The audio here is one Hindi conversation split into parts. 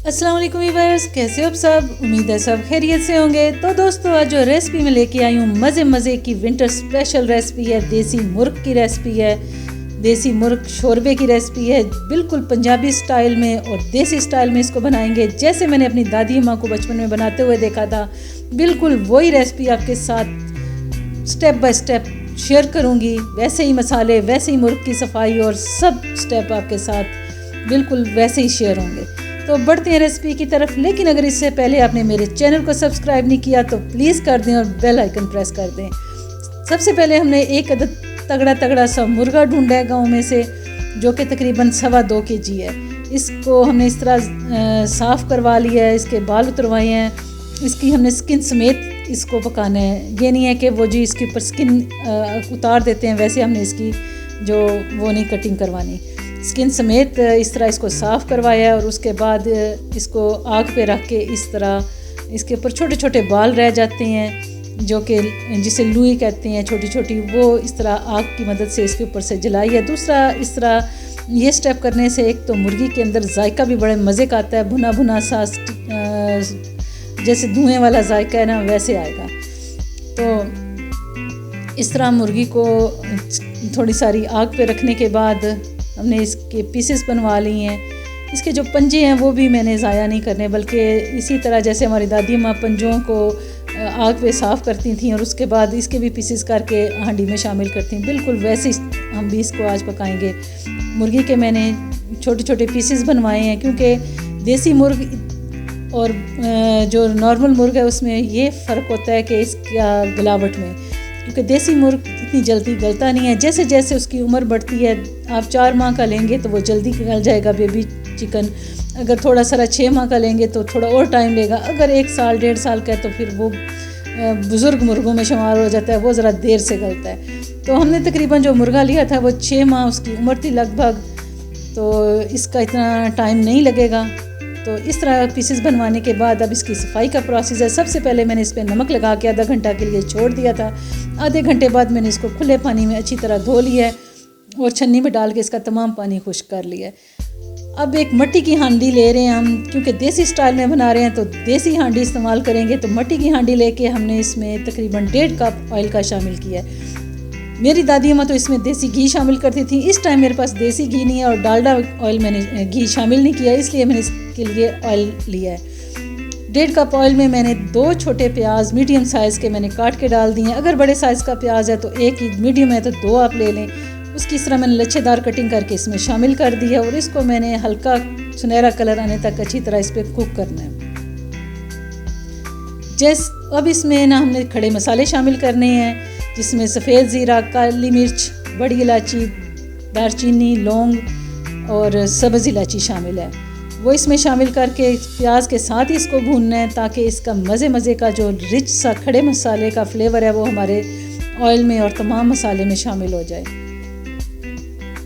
अस्सलाम वालेकुम व्यूअर्स, कैसे हो आप सब। उम्मीद है सब खैरियत से होंगे। तो दोस्तों, आज जो रेसिपी मैं लेके आई हूँ मज़े की विंटर स्पेशल रेसिपी है। देसी मुर्ग की रेसिपी है, देसी मुर्ग शोरबे की रेसिपी है, बिल्कुल पंजाबी स्टाइल में और देसी स्टाइल में इसको बनाएंगे जैसे मैंने अपनी दादी माँ को बचपन में बनाते हुए देखा था। बिल्कुल वही रेसिपी आपके साथ स्टेप बाय स्टेप शेयर करूँगी। वैसे ही मसाले, वैसे ही मुर्ग की सफाई और सब स्टेप आपके साथ बिल्कुल वैसे ही शेयर होंगे। तो बढ़ते हैं रेसिपी की तरफ, लेकिन अगर इससे पहले आपने मेरे चैनल को सब्सक्राइब नहीं किया तो प्लीज़ कर दें और बेल आइकन प्रेस कर दें। सबसे पहले हमने एक अदद तगड़ा सा मुर्गा ढूंढा है गाँव में से, जो कि तकरीबन 2.25 kg है। इसको हमने इस तरह साफ़ करवा लिया है, इसके बाल उतरवाए हैं, इसकी हमने स्किन समेत इसको पकाना है। ये नहीं है कि वो जी इसके ऊपर स्किन उतार देते हैं, वैसे हमने इसकी जो वो नहीं कटिंग करवानी, स्किन समेत इस तरह इसको साफ़ करवाया। और उसके बाद इसको आग पे रख के इस तरह इसके ऊपर छोटे छोटे बाल रह जाते हैं, जो कि जिसे लुई कहते हैं, छोटी छोटी, वो इस तरह आग की मदद से इसके ऊपर से जलाई है। दूसरा, इस तरह ये स्टेप करने से एक तो मुर्गी के अंदर जायका भी बड़े मज़े का आता है, भुना भुना सा, जैसे धुएँ वाला जायका है ना, वैसे आएगा। तो इस तरह मुर्गी को थोड़ी सारी आग पे रखने के बाद हमने इसके पीसेस बनवा लिए हैं। इसके जो पंजे हैं वो भी मैंने ज़ाया नहीं करने, बल्कि इसी तरह जैसे हमारी दादी माँ पंजों को आग पे साफ़ करती थी और उसके बाद इसके भी पीसेस करके हांडी में शामिल करती हैं, बिल्कुल वैसे हम भी इसको आज पकाएंगे। मुर्गी के मैंने छोटे छोटे पीसेस बनवाए हैं, क्योंकि देसी मुर्ग और जो नॉर्मल मुर्ग है उसमें ये फ़र्क होता है कि इसका गलावट में, क्योंकि देसी मुर्ग इतनी जल्दी गलता नहीं है। जैसे जैसे उसकी उम्र बढ़ती है, आप 4 माह का लेंगे तो वो जल्दी गल जाएगा बेबी चिकन। अगर थोड़ा सारा 6 माह का लेंगे तो थोड़ा और टाइम लेगा। अगर 1 साल 1.5 साल का है तो फिर वो बुज़ुर्ग मुर्गों में शुमार हो जाता है, वो ज़रा देर से गलता है। तो हमने तकरीबन जो मुर्गा लिया था वो 6 माह उसकी उम्र थी लगभग, तो इसका इतना टाइम नहीं लगेगा। तो इस तरह पीसेस बनवाने के बाद अब इसकी सफाई का प्रोसेस है। सबसे पहले मैंने इस पर नमक लगा के आधा घंटा के लिए छोड़ दिया था। आधे घंटे बाद मैंने इसको खुले पानी में अच्छी तरह धो लिया है और छन्नी में डाल के इसका तमाम पानी खुश्क कर लिया है। अब एक मिट्टी की हांडी ले रहे हैं हम, क्योंकि देसी स्टाइल में बना रहे हैं तो देसी हांडी इस्तेमाल करेंगे। तो मिट्टी की हांडी लेके हमने इसमें तकरीबन 1.5 कप ऑयल का शामिल किया है। मेरी दादी अम्मा तो इसमें देसी घी शामिल करती थी। इस टाइम मेरे पास देसी घी नहीं है और डालडा ऑयल मैंने घी शामिल नहीं किया, इसलिए मैंने इसके लिए ऑयल लिया है। 1.5 कप ऑयल में मैंने 2 छोटे प्याज मीडियम साइज़ के मैंने काट के डाल दिए हैं। अगर बड़े साइज़ का प्याज है तो एक ही, मीडियम है तो 2 आप ले लें। उसकी इस तरह मैंने लच्छेदार कटिंग करके इसमें शामिल कर दी है और इसको मैंने हल्का सुनहरा कलर आने तक अच्छी तरह इस पर कुक करना है। अब इसमें ना हमने खड़े मसाले शामिल करने हैं, जिसमें सफ़ेद ज़ीरा, काली मिर्च, बड़ी इलायची, दालचीनी, लौंग और सब्ज़ इलायची शामिल है। वो इसमें शामिल करके प्याज के साथ ही इसको भूनना है, ताकि इसका मज़े का जो रिच सा खड़े मसाले का फ्लेवर है वो हमारे ऑयल में और तमाम मसाले में शामिल हो जाए।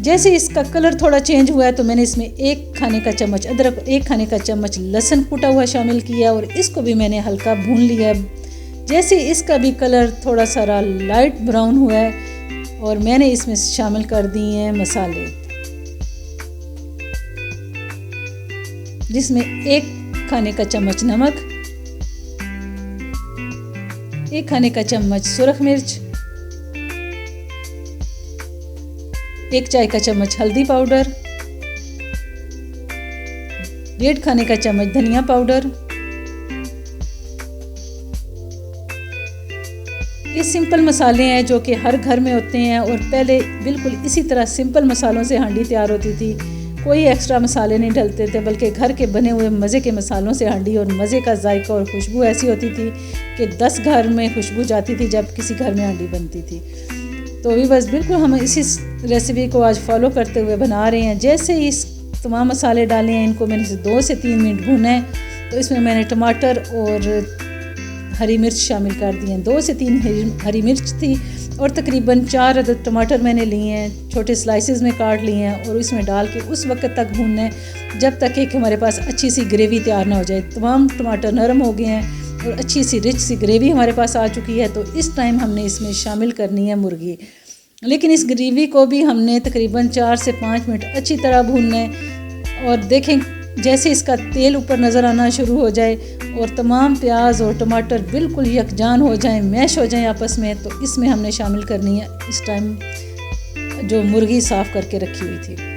जैसे इसका कलर थोड़ा चेंज हुआ है तो मैंने इसमें 1 खाने का चम्मच अदरक, 1 खाने का चम्मच लहसुन कूटा हुआ शामिल किया और इसको भी मैंने हल्का भून लिया है। जैसे इसका भी कलर थोड़ा सारा लाइट ब्राउन हुआ है और मैंने इसमें शामिल कर दिए हैं मसाले, जिसमें 1 खाने का चम्मच नमक, 1 खाने का चम्मच सुरख मिर्च, 1 चाय का चम्मच हल्दी पाउडर, 1.5 खाने का चम्मच धनिया पाउडर। ये सिंपल मसाले हैं जो कि हर घर में होते हैं और पहले बिल्कुल इसी तरह सिंपल मसालों से हांडी तैयार होती थी। कोई एक्स्ट्रा मसाले नहीं डलते थे, बल्कि घर के बने हुए मज़े के मसालों से हांडी और मज़े का जायका और खुशबू ऐसी होती थी कि 10 घर में खुशबू जाती थी जब किसी घर में हांडी बनती थी। तो भी बस बिल्कुल हम इसी रेसिपी को आज फॉलो करते हुए बना रहे हैं। जैसे ही इस तमाम मसाले डाले हैं, इनको मैंने 2 से 3 मिनट भूना है। तो इसमें मैंने टमाटर और हरी मिर्च शामिल कर दी हैं। 2 से 3 हरी मिर्च थी और तकरीबन 4 अदद टमाटर मैंने लिए हैं, छोटे स्लाइसेस में काट लिए हैं और इसमें डाल के उस वक्त तक भूनना है जब तक कि हमारे पास अच्छी सी ग्रेवी तैयार ना हो जाए। तमाम टमाटर नरम हो गए हैं और अच्छी सी रिच सी ग्रेवी हमारे पास आ चुकी है। तो इस टाइम हमने इसमें शामिल करनी है मुर्गी, लेकिन इस ग्रेवी को भी हमने तकरीबन 4 से 5 मिनट अच्छी तरह भूनना है। और देखें जैसे इसका तेल ऊपर नज़र आना शुरू हो जाए और तमाम प्याज और टमाटर बिल्कुल यकजान हो जाएं, मैश हो जाएं आपस में, तो इसमें हमने शामिल करनी है इस टाइम जो मुर्गी साफ़ करके रखी हुई थी।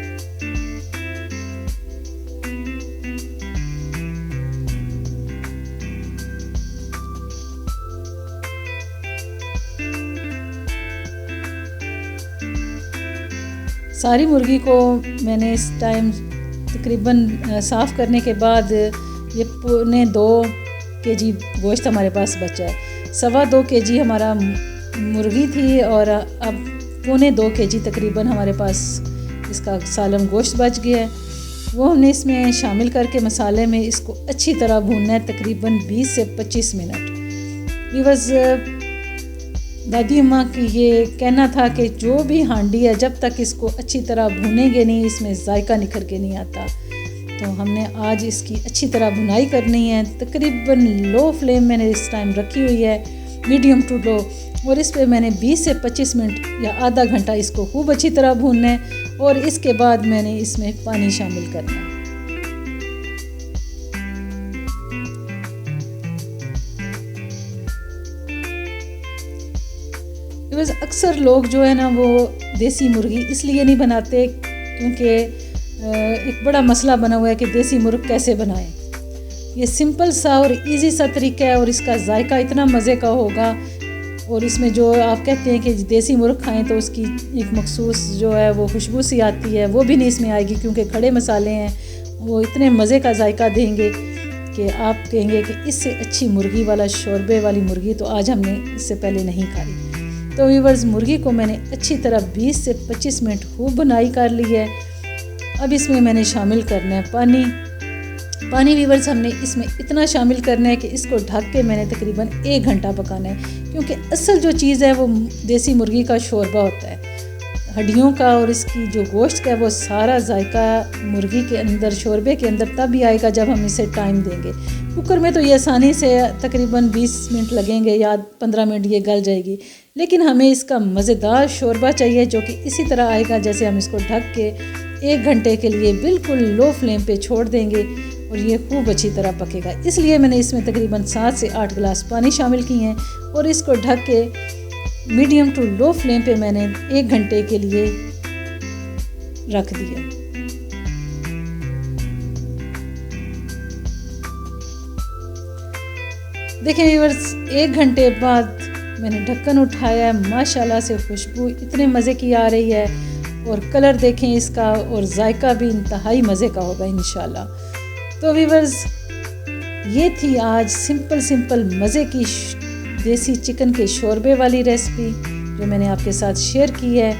सारी मुर्गी को मैंने इस टाइम तकरीबन साफ़ करने के बाद ये 2.25 kg गोश्त हमारे पास बचा है। 2.25 kg हमारा मुर्गी थी और अब 2.25 kg तकरीबन हमारे पास इसका सालन गोश्त बच गया है। वो हमने इसमें शामिल करके मसाले में इसको अच्छी तरह भूनना है तकरीबन 20 से 25 मिनट। व्यूअर्स, दादी अम्मा की ये कहना था कि जो भी हांडी है जब तक इसको अच्छी तरह भूनेंगे नहीं इसमें जायका निखर के नहीं आता। तो हमने आज इसकी अच्छी तरह भुनाई करनी है। तकरीबन लो फ्लेम मैंने इस टाइम रखी हुई है, मीडियम टू लो, और इस पे मैंने 20 से 25 मिनट या आधा घंटा इसको खूब अच्छी तरह भूनना है और इसके बाद मैंने इसमें पानी शामिल करना है। बस अक्सर लोग जो है ना वो देसी मुर्गी इसलिए नहीं बनाते क्योंकि एक बड़ा मसला बना हुआ है कि देसी मुर्ग कैसे बनाएं। ये सिंपल सा और इजी सा तरीका है और इसका जायका इतना मज़े का होगा, और इसमें जो आप कहते हैं कि देसी मुर्ग खाएं तो उसकी एक मखसूस जो है वो खुशबू सी आती है, वो भी नहीं इसमें आएगी क्योंकि खड़े मसाले हैं, वो इतने मज़े का जायका देंगे कि आप कहेंगे कि इससे अच्छी मुर्गी वाला शोरबे वाली मुर्गी तो आज हमने इससे पहले नहीं खाई। तो व्यूअर्स, मुर्गी को मैंने अच्छी तरह 20 से 25 मिनट खूब भुनाई कर ली है। अब इसमें मैंने शामिल करना है पानी। व्यूअर्स, हमने इसमें इतना शामिल करना है कि इसको ढक के मैंने तकरीबन 1 घंटा पकाना है, क्योंकि असल जो चीज़ है वो देसी मुर्गी का शोरबा होता है, हड्डियों का और इसकी जो गोश्त का है वो सारा जायका मुर्गी के अंदर, शोरबे के अंदर तब भी आएगा जब हम इसे टाइम देंगे। कुकर में तो ये आसानी से तकरीबन 20 मिनट लगेंगे या 15 मिनट ये गल जाएगी, लेकिन हमें इसका मज़ेदार शोरबा चाहिए जो कि इसी तरह आएगा जैसे हम इसको ढक के 1 घंटे के लिए बिल्कुल लो फ्लेम पे छोड़ देंगे और ये खूब अच्छी तरह पकेगा। इसलिए मैंने इसमें तकरीबन 7 से 8 गिलास पानी शामिल किए हैं और इसको ढक के मीडियम टू लो फ्लेम पे मैंने 1 घंटे के लिए रख दिया। देखें व्यूअर्स, 1 घंटे बाद मैंने ढक्कन उठाया, माशाल्लाह से खुशबू इतने मज़े की आ रही है और कलर देखें इसका, और जायका भी इंतहाई मज़े का होगा इंशाल्लाह। तो व्यूअर्स, ये थी आज सिंपल मज़े की देसी चिकन के शोरबे वाली रेसिपी जो मैंने आपके साथ शेयर की है।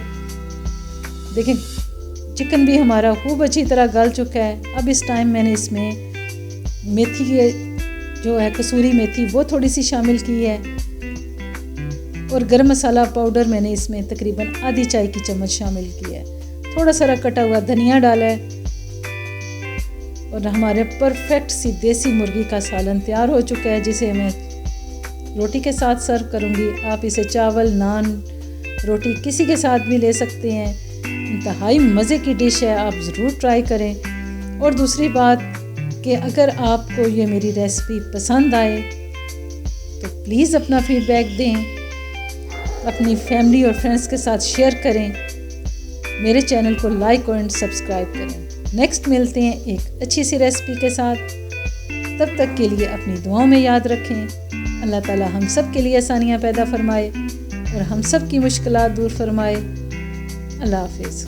देखें, चिकन भी हमारा खूब अच्छी तरह गल चुका है। अब इस टाइम मैंने इसमें मेथी जो है, कसूरी मेथी, वो थोड़ी सी शामिल की है और गरम मसाला पाउडर मैंने इसमें तकरीबन आधी चाय की चम्मच शामिल की है। थोड़ा सा कटा हुआ धनिया डाला है और हमारे परफेक्ट सी देसी मुर्गी का सालन तैयार हो चुका है, जिसे मैं रोटी के साथ सर्व करूंगी। आप इसे चावल, नान, रोटी किसी के साथ भी ले सकते हैं। इंतहाई मज़े की डिश है, आप ज़रूर ट्राई करें। और दूसरी बात कि अगर आपको ये मेरी रेसिपी पसंद आए तो प्लीज़ अपना फीडबैक दें, अपनी फैमिली और फ्रेंड्स के साथ शेयर करें, मेरे चैनल को लाइक और सब्सक्राइब करें। नेक्स्ट मिलते हैं एक अच्छी सी रेसिपी के साथ। तब तक के लिए अपनी दुआओं में याद रखें। अल्लाह ताला हम सब के लिए आसानियाँ पैदा फरमाए और हम सब की मुश्किलात दूर फरमाए। अल्लाह हाफिज़।